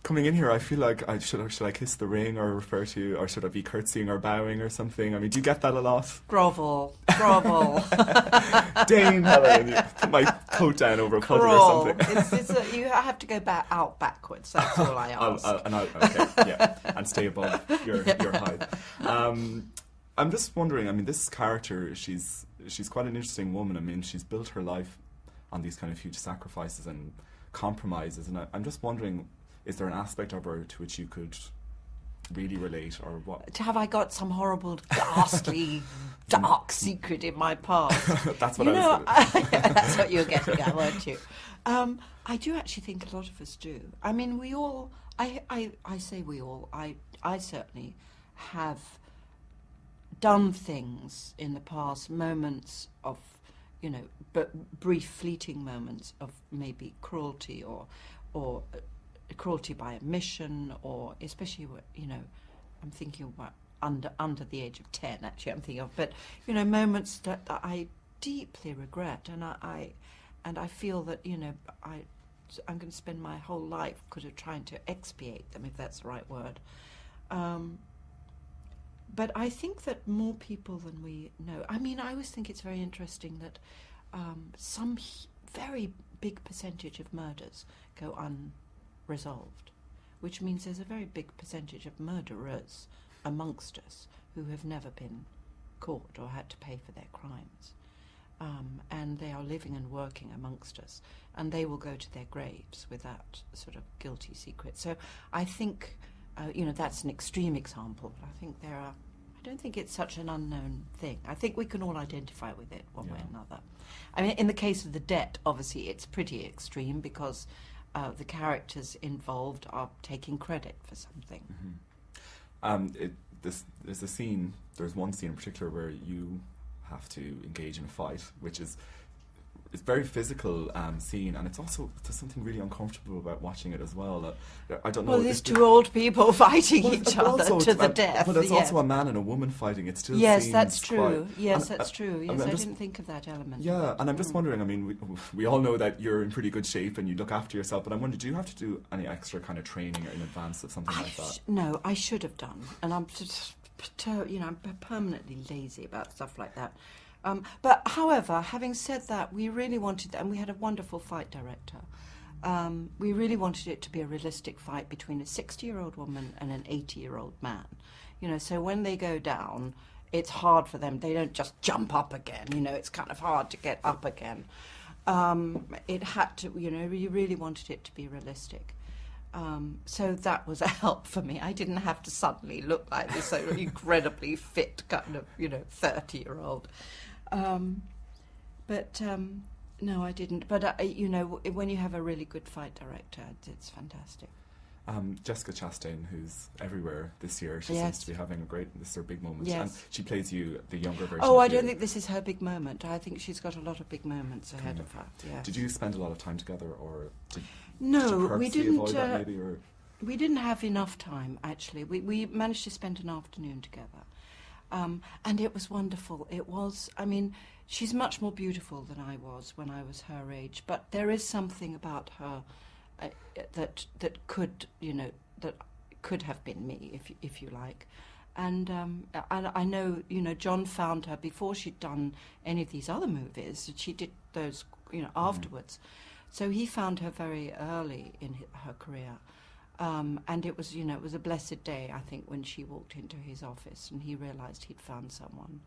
coming in here, I feel like should I kiss the ring or refer to you, or should I be curtsying or bowing or something? I mean, do you get that a lot? Grovel. Dame Helen, you put my coat down over a puddle or something. You have to go out backwards. That's all I ask. Okay, yeah, and stay above your height. I'm just wondering. I mean, this character, she's quite an interesting woman. I mean, she's built her life on these kind of huge sacrifices and compromises, and I'm just wondering, is there an aspect of her to which you could really relate, or what? Have I got some horrible, ghastly, dark secret in my past? That's what that's what you were getting at, weren't you? I do actually think a lot of us do. I mean, we all. I say we all. I certainly have done things in the past, moments of, but brief, fleeting moments of maybe cruelty or cruelty by omission, or especially, I'm thinking about under the age of 10. Actually, I'm thinking of, but moments that I deeply regret, and I feel that I'm going to spend my whole life trying to expiate them, if that's the right word. But I think that more people than we know. I mean, I always think it's very interesting that some very big percentage of murders go unresolved, which means there's a very big percentage of murderers amongst us who have never been caught or had to pay for their crimes. And they are living and working amongst us, and they will go to their graves with that sort of guilty secret. So I think, that's an extreme example, but I think I don't think it's such an unknown thing. I think we can all identify with it one way or another. I mean, in the case of the debt, obviously it's pretty extreme because the characters involved are taking credit for something. Mm-hmm. There's one scene in particular where you have to engage in a fight, which is it's very physical scene, and there's something really uncomfortable about watching it as well. I don't know. Well, there's two old people fighting each other to the death. But there's also a man and a woman fighting. It still seems that's true. That's true. Yes, I didn't think of that element. Yeah, and I'm just wondering. I mean, we all know that you're in pretty good shape and you look after yourself. But I wonder, do you have to do any extra kind of training in advance of something like that? No, I should have done, and I'm I'm permanently lazy about stuff like that. But however, having said that, we really wanted, and we had a wonderful fight director. We really wanted it to be a realistic fight between a 60-year-old woman and an 80-year-old man. So when they go down, it's hard for them. They don't just jump up again. It's kind of hard to get up again. It had to, we really wanted it to be realistic. So that was a help for me. I didn't have to suddenly look like this incredibly fit kind of, 30-year-old. No, I didn't. But, when you have a really good fight director, it's fantastic. Jessica Chastain, who's everywhere this year, she seems to be having this is her big moment. Yes. And she plays you, the younger version of you. I don't think this is her big moment. I think she's got a lot of big moments ahead of her. Yes. Did you spend a lot of time together, or did we didn't avoid that maybe, or? We didn't have enough time, actually. We managed to spend an afternoon together. And it was wonderful. It was, she's much more beautiful than I was when I was her age, but there is something about her that could have been me, if you like. And I know, John found her before she'd done any of these other movies. She did those, afterwards. So he found her very early in her career. And it was, it was a blessed day, I think, when she walked into his office and he realised he'd found someone.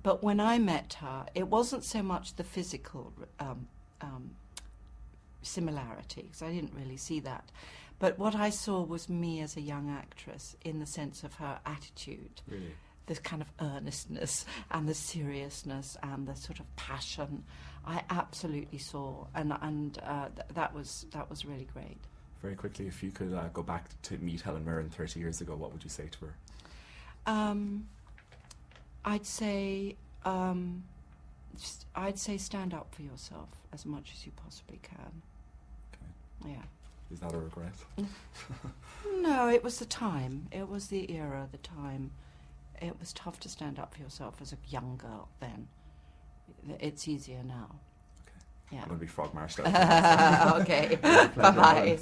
But when I met her, it wasn't so much the physical similarity, because I didn't really see that. But what I saw was me as a young actress in the sense of her attitude. Really? This kind of earnestness and the seriousness and the sort of passion I absolutely saw. And that was really great. Very quickly, if you could go back to meet Helen Mirren 30 years ago, what would you say to her? I'd say stand up for yourself as much as you possibly can. Okay. Yeah. Is that a regret? No, it was the time. It was the era, the time. It was tough to stand up for yourself as a young girl then. It's easier now. Okay. Yeah. I'm going to be frog marched out. Okay. Bye-bye.